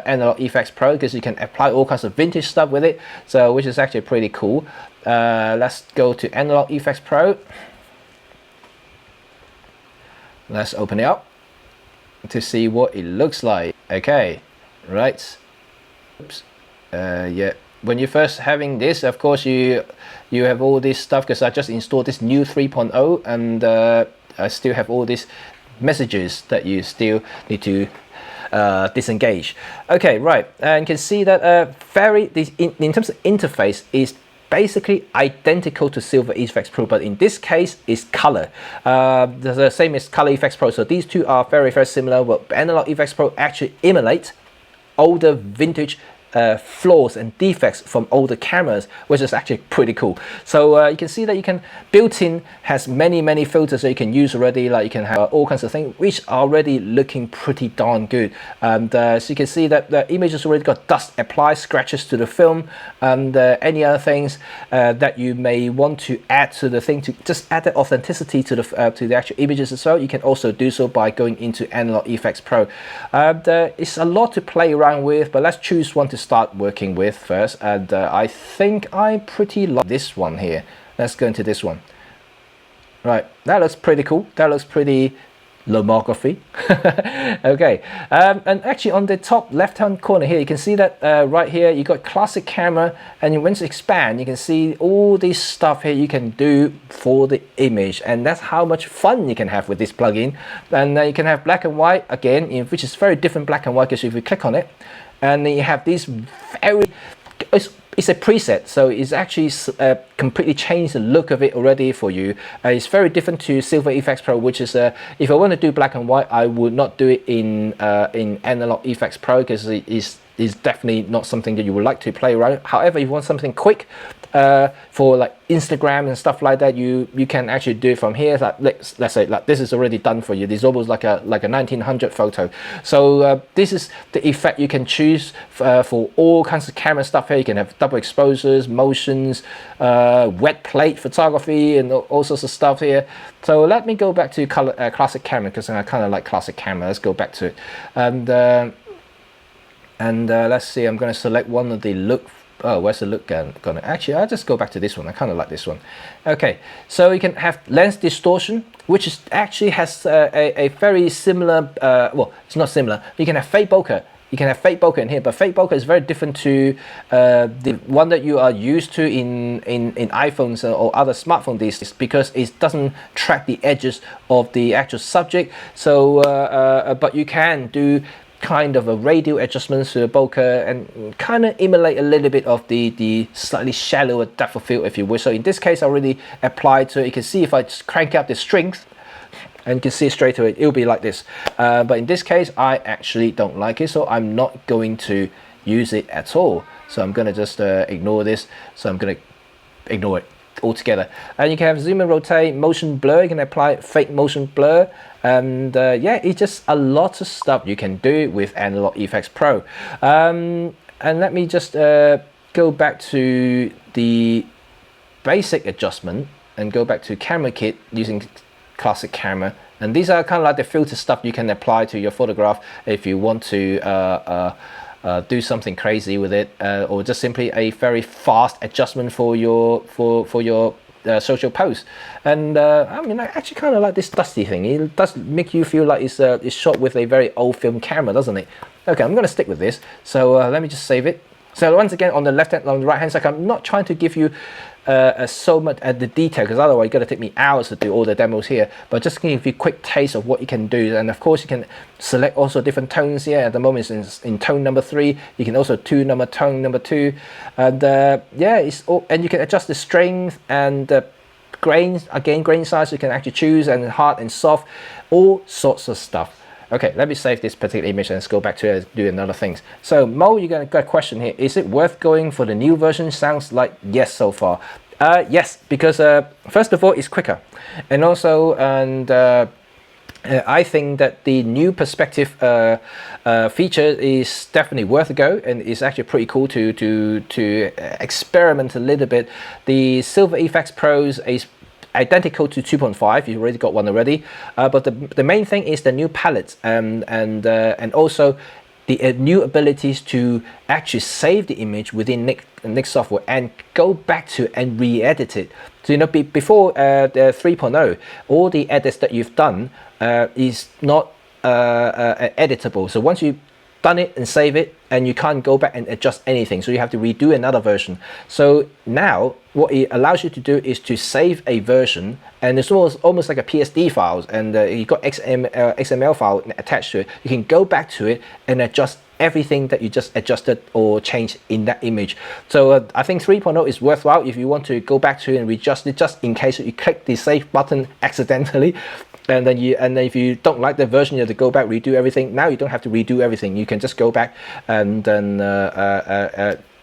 Analog Effects Pro, because you can apply all kinds of vintage stuff with it, so which is actually pretty cool. Let's go to Analog Effects Pro. Let's open it up to see what it looks like. Okay. Right. Oops. Yeah. When you're first having this, of course you have all this stuff, because I just installed this new 3.0, and I still have all these messages that you still need to disengage. Okay, right. And you can see that in terms of interface is basically identical to Silver Effects Pro, but in this case is color. The same as Color Effects Pro. So these two are very, very similar. What Analog Effects Pro actually emulate older vintage flaws and defects from older cameras, which is actually pretty cool. So you can see that you can built-in has many filters that you can use already. Like you can have all kinds of things which are already looking pretty darn good. And so you can see that the image has already got dust applied, scratches to the film, and any other things that you may want to add to the thing to just add the authenticity to the actual images as well. You can also do so by going into Analog Effects Pro. It's a lot to play around with, but let's choose one to start working with first, and I think I pretty like this one here. Let's go into this one. Right, that looks pretty cool. That looks pretty lomography. Okay, and actually on the top left hand corner here, you can see that right here you got classic camera, and once you expand you can see all this stuff here you can do for the image, and that's how much fun you can have with this plugin. And you can have black and white again, which is very different black and white, because if you click on it, and then you have this very, it's a preset, so it's actually completely changed the look of it already for you. It's very different to Silver Effects Pro, which is if I want to do black and white, I would not do it in Analog Effects Pro, because it is definitely not something that you would like to play around. However, if you want something quick for like Instagram and stuff like that, you can actually do it from here. Like let's say like this is already done for you. This is almost like a 1900 photo. So this is the effect you can choose for all kinds of camera stuff here. You can have double exposures, motions, wet plate photography, and all sorts of stuff here. So let me go back to classic camera, because I kind of like classic camera. Let's go back to it, and let's see. I'm going to select one of the look. Oh, where's the look gonna? Actually, I'll just go back to this one. I kind of like this one. Okay, so you can have lens distortion, which is actually has a very similar. Well, it's not similar. You can have fade bokeh. You can have fade bokeh in here, but fade bokeh is very different to the one that you are used to in iPhones or other smartphone these days, because it doesn't track the edges of the actual subject. So, but you can do kind of a radial adjustments to the bokeh and kind of emulate a little bit of the slightly shallower depth of field, if you wish. So in this case, I already applied to it. You can see if I just crank up the strength, and you can see straight away it'll be like this. But in this case, I actually don't like it, so I'm not going to use it at all. So I'm going to just ignore this. So I'm going to ignore it altogether. And you can have zoom and rotate, motion blur. You can apply fake motion blur, and yeah, it's just a lot of stuff you can do with Analog Effects Pro. And let me just go back to the basic adjustment and go back to camera kit using classic camera, and these are kind of like the filter stuff you can apply to your photograph if you want to do something crazy with it, or just simply a very fast adjustment for your social post. And I mean, I actually kind of like this dusty thing. It does make you feel like it's shot with a very old film camera, doesn't it? Okay, I'm going to stick with this. So let me just save it. So once again, on the right hand side, I'm not trying to give you so much at the detail, because otherwise it's going to take me hours to do all the demos here, but just give you a quick taste of what you can do. And of course you can select also different tones here. At the moment it's in tone number 3. You can also tone number 2, and yeah, it's all, and you can adjust the strength and grains, again grain size you can actually choose, and hard and soft, all sorts of stuff. Okay, let me save this particular image and let's go back to it and do another things. So Mo, you got a question here. Is it worth going for the new version? Sounds like yes so far. Yes, because first of all, it's quicker, and also, I think that the new perspective feature is definitely worth a go, and it's actually pretty cool to experiment a little bit. The Silver Effects Pros is identical to 2.5. You've already got one already, but the main thing is the new palettes, and also the new abilities to actually save the image within Nik software and go back to and re-edit it. So you know, before the 3.0, all the edits that you've done is not editable. So once you've done it and save it, and you can't go back and adjust anything, so you have to redo another version. So now what it allows you to do is to save a version, and it's almost like a PSD files, and you got XML file attached to it. You can go back to it and adjust everything that you just adjusted or changed in that image. So I think 3.0 is worthwhile if you want to go back to it and readjust it, just in case you click the save button accidentally. and then if you don't like the version, you have to go back, redo everything. Now you don't have to redo everything. You can just go back and then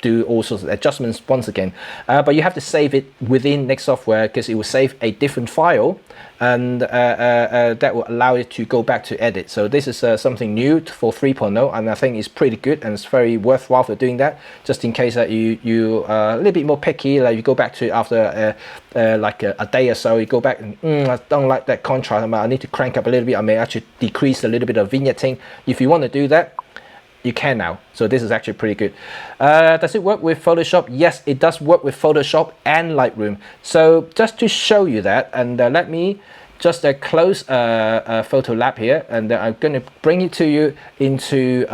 do all sorts of adjustments once again, but you have to save it within Nik software, because it will save a different file, and that will allow it to go back to edit. So this is something new for 3.0, and I think it's pretty good, and it's very worthwhile for doing that, just in case that you are a little bit more picky, like you go back to after like a day or so, you go back and I don't like that contrast, I need to crank up a little bit, I may actually decrease a little bit of vignetting. If you want to do that, you can now. So this is actually pretty good. Does it work with Photoshop? Yes, it does work with Photoshop and Lightroom. So just to show you that, and let me just close Photo Lab here, and I'm going to bring it to you into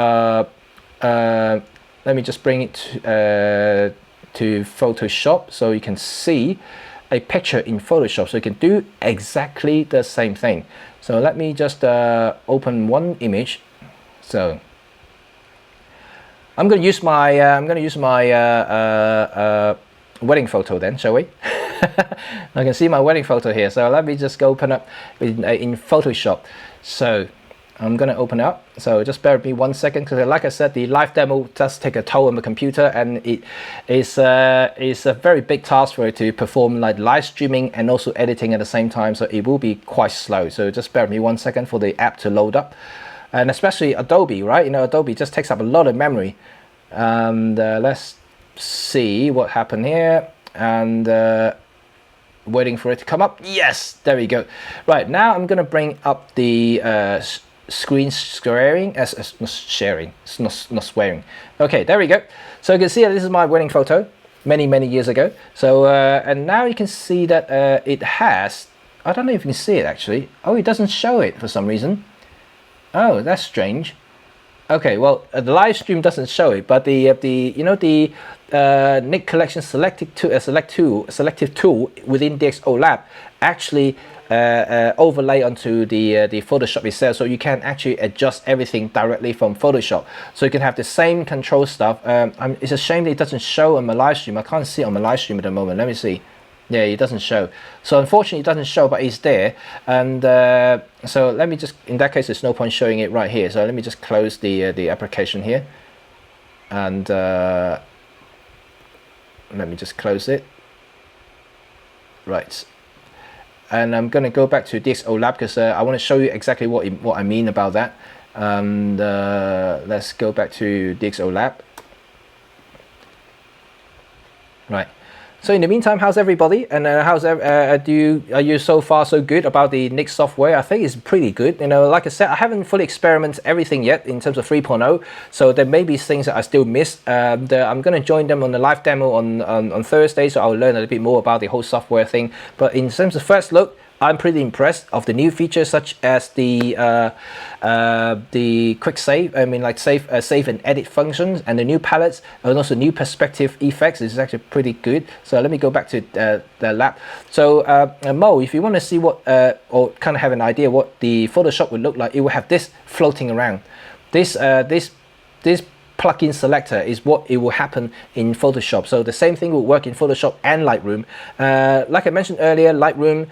let me just bring it to Photoshop, so you can see a picture in Photoshop, so you can do exactly the same thing. So let me just open one image. So I'm going to use my wedding photo then, shall we? I can see my wedding photo here. So let me just go open up in Photoshop. So I'm going to open up. So just bear with me 1 second, because like I said, the live demo does take a toll on the computer, and it is a very big task for it to perform like live streaming and also editing at the same time. So it will be quite slow. So just bear with me 1 second for the app to load up. And especially Adobe, right? You know, Adobe just takes up a lot of memory. And let's see what happened here. And waiting for it to come up. Yes, there we go. Right, now I'm going to bring up the screen sharing. Not sharing, it's not swearing. Okay, there we go. So you can see that this is my wedding photo many years ago. So and now you can see that it has, I don't know if you can see it actually. Oh, it doesn't show it for some reason. Oh, that's strange. Okay, well, the live stream doesn't show it, but the you know, the Nik Collection Selective tool within DxO Lab actually overlay onto the Photoshop itself, so you can actually adjust everything directly from Photoshop. So you can have the same control stuff. It's a shame that it doesn't show on my live stream. I can't see it on my live stream at the moment. Let me see. Yeah, it doesn't show. So unfortunately it doesn't show, but it's there. And so let me just, in that case there's no point showing it right here. So let me just close the application here, and let me just close it. Right, and I'm gonna go back to DxO Lab, because I want to show you exactly what I mean about that. And let's go back to DxO Lab. Right. So in the meantime, how's everybody? And are you so far so good about the Nik software? I think it's pretty good. You know, like I said, I haven't fully experimented everything yet in terms of 3.0. So there may be things that I still miss. I'm going to join them on the live demo on Thursday, so I'll learn a little bit more about the whole software thing. But in terms of first look, I'm pretty impressed of the new features, such as the quick save. I mean, like save and edit functions, and the new palettes, and also new perspective effects. This is actually pretty good. So let me go back to the lab. So Mo, if you want to see what or kind of have an idea what the Photoshop would look like, it will have this floating around. This plugin selector is what it will happen in Photoshop. So the same thing will work in Photoshop and Lightroom. Like I mentioned earlier, Lightroom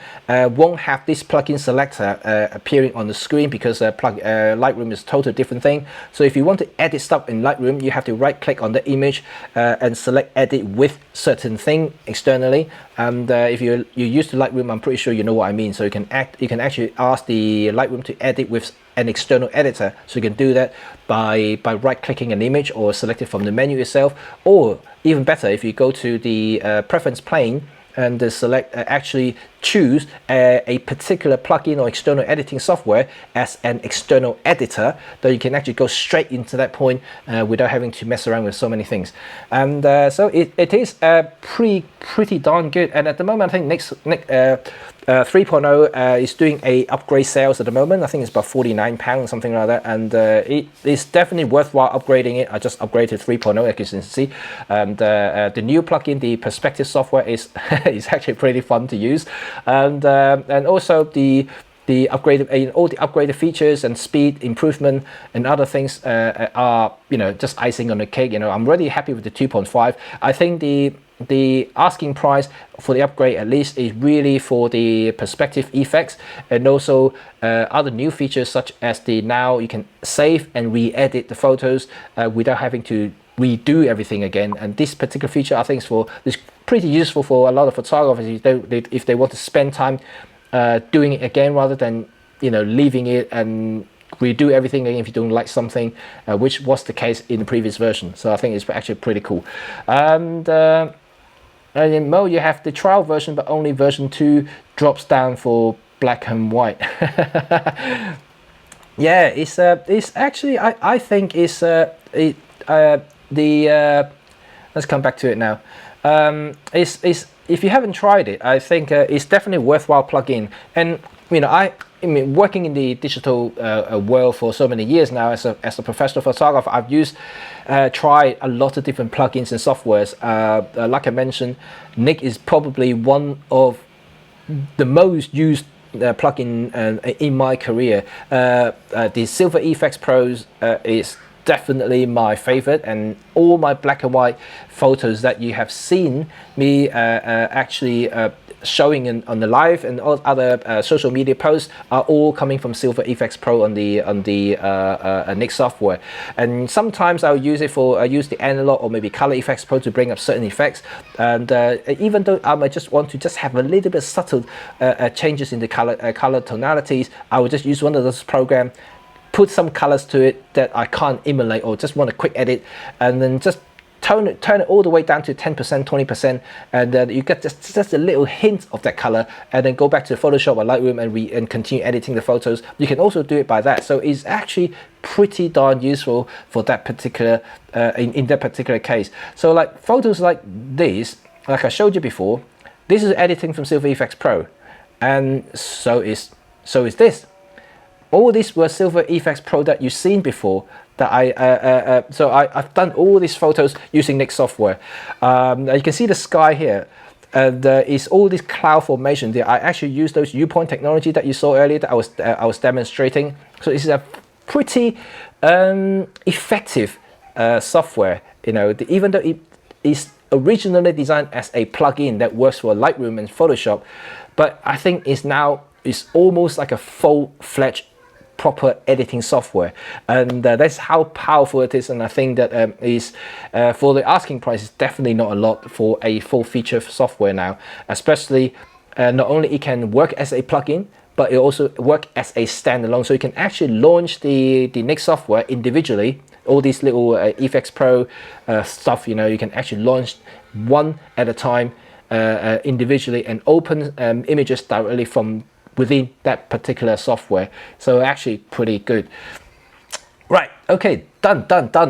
won't have this plugin selector appearing on the screen, because Lightroom is a totally different thing. So if you want to edit stuff in Lightroom, you have to right click on the image and select edit with certain thing externally. And if you're used to Lightroom, I'm pretty sure you know what I mean. So you can actually ask the Lightroom to edit with an external editor, so you can do that by right clicking an image or select it from the menu itself, or even better, if you go to the preference pane and select actually choose a particular plugin or external editing software as an external editor, then you can actually go straight into that point without having to mess around with so many things. And so it is pretty darn good. And at the moment, I think Nik 3.0 is doing a upgrade sales at the moment. I think it's about £49, something like that, and it is definitely worthwhile upgrading it. I just upgraded 3.0, as you can see. And the new plugin, the perspective software, is is actually pretty fun to use. And also the the upgraded, all the upgraded features and speed improvement and other things are, you know, just icing on the cake. You know, I'm really happy with the 2.5. I think the asking price for the upgrade at least is really for the perspective effects, and also other new features such as the now you can save and re-edit the photos without having to redo everything again. And this particular feature I think is pretty useful for a lot of photographers if they want to spend time doing it again rather than, you know, leaving it and redo everything again if you don't like something, which was the case in the previous version. So I think it's actually pretty cool. And in Mo, you have the trial version, but only version 2 drops down for black and white. Yeah, it's actually I think it's let's come back to it now. It's if you haven't tried it, I think it's definitely worthwhile plug-in. And you know, I mean, working in the digital world for so many years now as a professional photographer, I've tried a lot of different plugins and softwares. Like I mentioned, Nik is probably one of the most used plugin in my career. The Silver Efex Pros is definitely my favorite, and all my black and white photos that you have seen me actually showing on the live and all other social media posts are all coming from Silver Efex Pro on the Nik software. And sometimes I'll use it for use the analog or maybe Color Efex Pro to bring up certain effects. And even though I might just want to have a little bit subtle changes in the color tonalities, I will just use one of those programs, put some colors to it that I can't emulate or just want a quick edit, and then just turn it all the way down to 10%, 20%, and then you get just a little hint of that color, and then go back to Photoshop or Lightroom and continue editing the photos. You can also do it by that. So it's actually pretty darn useful for that particular in that particular case. So like photos like this, like I showed you before, this is editing from Silver Efex Pro, and so is this. All these were Silver Efex Pro that you've seen before. That I've done all these photos using Nik software. You can see the sky here, and it's all this cloud formation there. I actually use those U-point technology that you saw earlier that I was demonstrating. So this is a pretty effective software. You know, even though it is originally designed as a plugin that works for Lightroom and Photoshop, but I think it's almost like a full-fledged proper editing software, and that's how powerful it is. And I think that is for the asking price is definitely not a lot for a full feature software now, especially not only it can work as a plugin, but it also work as a standalone. So you can actually launch the Nik software individually. All these little Efex Pro stuff, you know, you can actually launch one at a time individually and open images directly from within that particular software. So actually pretty good. Right, okay, done.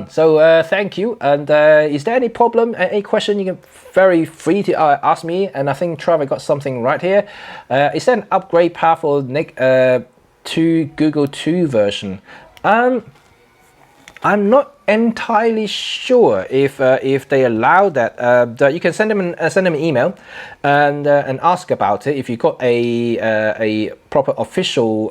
So thank you. And is there any problem, any question, you can very free to ask me. And I think Trevor got something right here. Is there an upgrade path for Nik to Google 2 version? I'm not entirely sure if they allow that. You can send them an email and ask about it if you got a proper official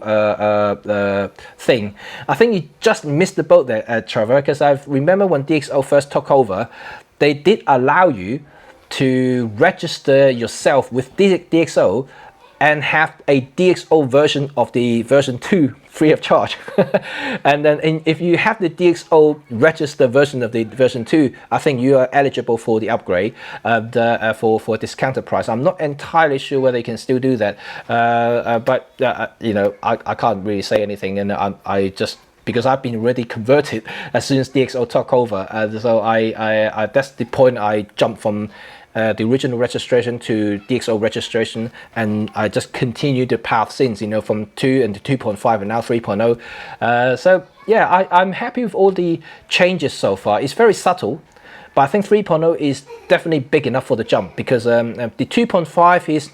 thing. I think you just missed the boat there, Trevor, because I remember when DxO first took over, they did allow you to register yourself with DxO and have a DxO version of the version 2 free of charge. And then if you have the DxO register version of the version 2, I think you are eligible for the upgrade for a discounted price. I'm not entirely sure whether you can still do that, but you know, I can't really say anything, and I just, because I've been already converted as soon as DxO took over, so I that's the point I jumped from the original registration to DxO registration, and I just continued the path since, you know, from 2 and 2.5 and now 3.0. So yeah, I'm happy with all the changes so far. It's very subtle, but I think 3.0 is definitely big enough for the jump, because the 2.5 is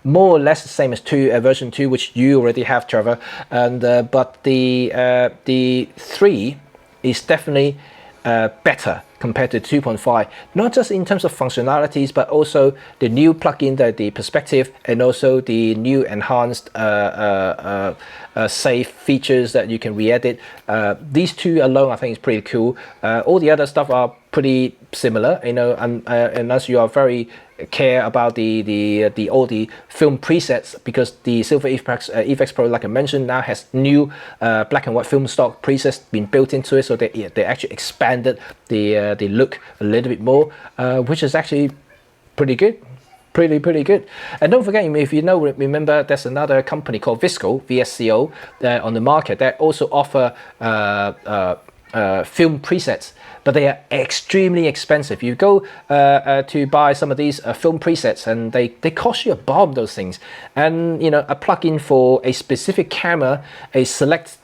more or less the same as version 2, which you already have, Trevor, and but the 3 is definitely better compared to 2.5, not just in terms of functionalities, but also the new plugin, the perspective, and also the new enhanced save features that you can re-edit. These two alone I think is pretty cool. All the other stuff are pretty similar, you know, and unless you are very care about all the film presets, because the Silver Efex Pro, like I mentioned, now has new black and white film stock presets been built into it, so they actually expanded the look a little bit more, which is actually pretty good. Pretty good. And don't forget, if you know, remember there's another company called VSCO on the market that also offer film presets, but they are extremely expensive. You go to buy some of these film presets, and they cost you a bomb, those things. And you know, a plugin for a specific camera, a select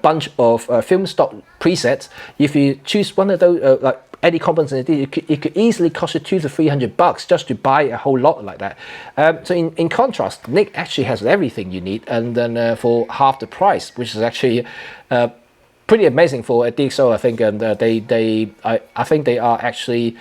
bunch of film stock presets, if you choose one of those like any components, it could easily cost you $200 to $300 just to buy a whole lot like that. So in contrast, Nick actually has everything you need, and then for half the price, which is actually pretty amazing for a DxO, I think. And I think they are actually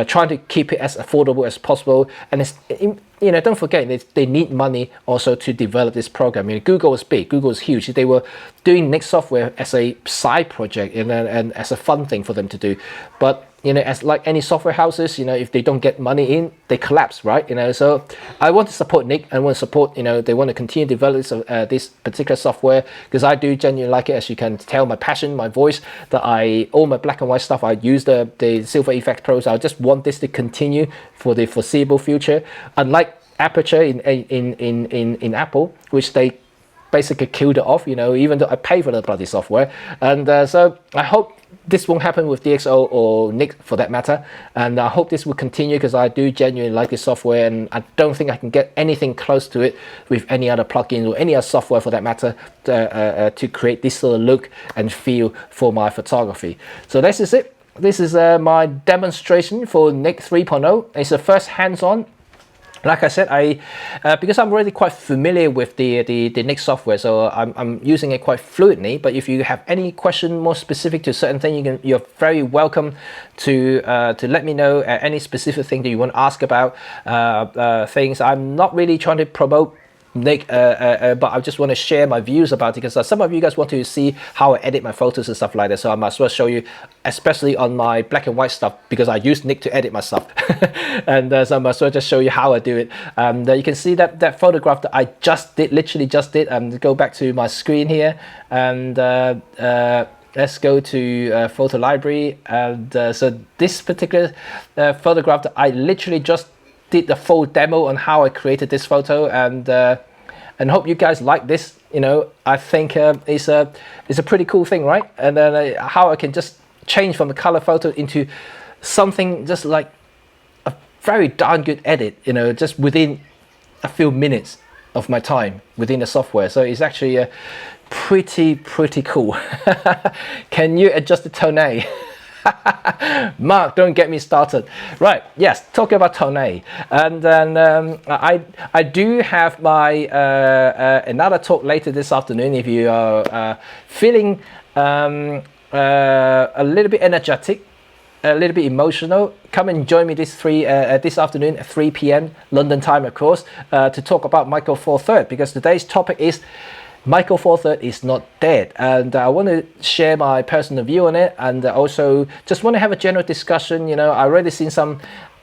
trying to keep it as affordable as possible. And it's, you know, don't forget, they need money also to develop this program. I mean, Google is big, Google is huge. They were doing Nick software as a side project and as a fun thing for them to do. But you know, as like any software houses, you know, if they don't get money in, they collapse, right? You know, so I want to support Nick. I want to support, you know, they want to continue to develop this particular software, because I do genuinely like it. As you can tell, my passion, my voice, that all my black and white stuff, I use the Silver Efex Pro. So I just want this to continue for the foreseeable future. Unlike Aperture in Apple, which they basically killed it off, you know, even though I pay for the bloody software. And so I hope this won't happen with DxO or Nick for that matter, and I hope this will continue, because I do genuinely like this software, and I don't think I can get anything close to it with any other plugins or any other software for that matter to create this sort of look and feel for my photography. So this is it. This is my demonstration for Nick 3.0. It's the first hands-on. Like I said, because I'm already quite familiar with the Nick software, so I'm using it quite fluently. But if you have any question more specific to a certain thing, you're very welcome to let me know any specific thing that you want to ask about things. I'm not really trying to promote Nick, but I just want to share my views about it, because some of you guys want to see how I edit my photos and stuff like that, so I might as well show you, especially on my black and white stuff, because I use Nick to edit my stuff. And so I might as well just show you how I do it. You can see that photograph that I literally just did. Go back to my screen here, and let's go to photo library. And so this particular photograph that I literally just did the full demo on how I created this photo, and hope you guys like this. You know, I think it's a pretty cool thing, right? And then how I can just change from the color photo into something just like a very darn good edit, you know, just within a few minutes of my time within the software. So it's actually pretty cool. Can you adjust the tone? Mark, don't get me started. Right, yes, talking about tone, and then I do have my another talk later this afternoon. If you are feeling a little bit energetic, a little bit emotional, come and join me this afternoon at 3 p.m. London time, of course, to talk about Michael Four Third, because today's topic is Michael Four Third is not dead, and I want to share my personal view on it, and also just want to have a general discussion. You know, I already seen some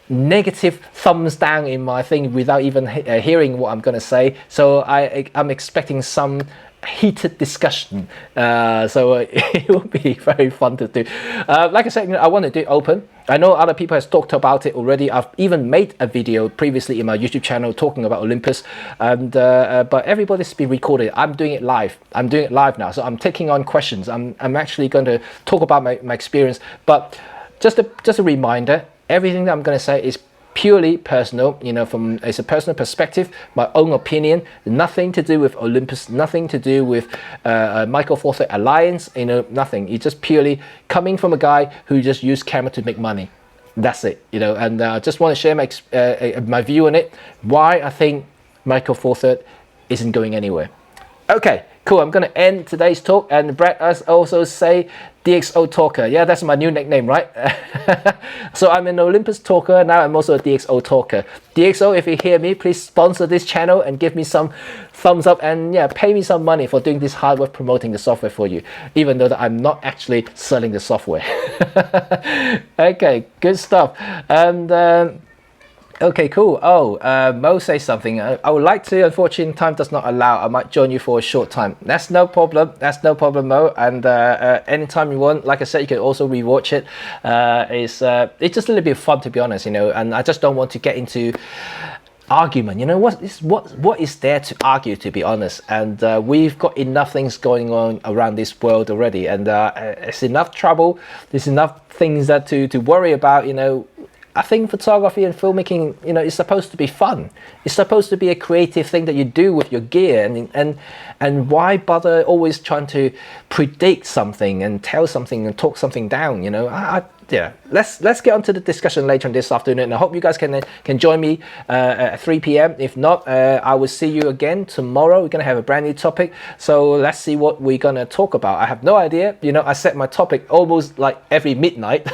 negative thumbs down in my thing without even hearing what I'm going to say, so I'm expecting some heated discussion, so it will be very fun to do. Like I said, you know, I want to do open. I know other people have talked about it already. I've even made a video previously in my YouTube channel talking about Olympus, and but everybody's been recorded. I'm doing it live. I'm doing it live now, so I'm taking on questions. I'm actually going to talk about my experience, but just a reminder, everything that I'm going to say is purely personal, you know, it's a personal perspective, my own opinion, nothing to do with Olympus, nothing to do with Michael Four Third Alliance, you know, nothing. It's just purely coming from a guy who just used camera to make money. That's it, you know, and I just want to share my view on it, why I think Michael Four Third isn't going anywhere. Okay, cool. I'm gonna end today's talk, and Brett us also say DxO talker. Yeah, that's my new nickname, right? So I'm an Olympus talker, now I'm also a DxO talker. DxO, if you hear me, please sponsor this channel and give me some thumbs up, and yeah, pay me some money for doing this hard work promoting the software for you, even though that I'm not actually selling the software. Okay, good stuff. And okay, cool. Oh, Mo says something. I would like to, unfortunately, time does not allow. I might join you for a short time. That's no problem. That's no problem, Mo. And anytime you want, like I said, you can also rewatch it. It's just a little bit of fun, to be honest, you know. And I just don't want to get into argument. You know, what is there to argue, to be honest? And we've got enough things going on around this world already, and it's enough trouble. There's enough things that to worry about, you know. I think photography and filmmaking, you know, is supposed to be fun. It's supposed to be a creative thing that you do with your gear, and why bother always trying to predict something and tell something and talk something down? You know, yeah. Let's get on to the discussion later on this afternoon. And I hope you guys can join me at 3 p.m. If not, I will see you again tomorrow. We're gonna have a brand new topic. So let's see what we're gonna talk about. I have no idea. You know, I set my topic almost like every midnight,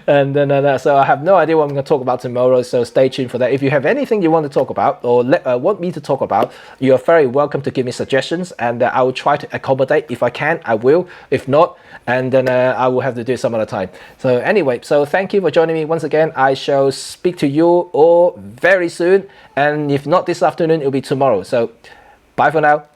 and then so I have no idea what I'm gonna talk about tomorrow. So stay tuned for that. If you have anything you want to talk about or want me to talk about, you are very welcome to give me suggestions, and I will try to accommodate. If I can, I will. If not, and then I will have to do it some other time. So anyway, so thank you for joining me once again. I shall speak to you all very soon, and if not this afternoon, it'll be tomorrow. So bye for now.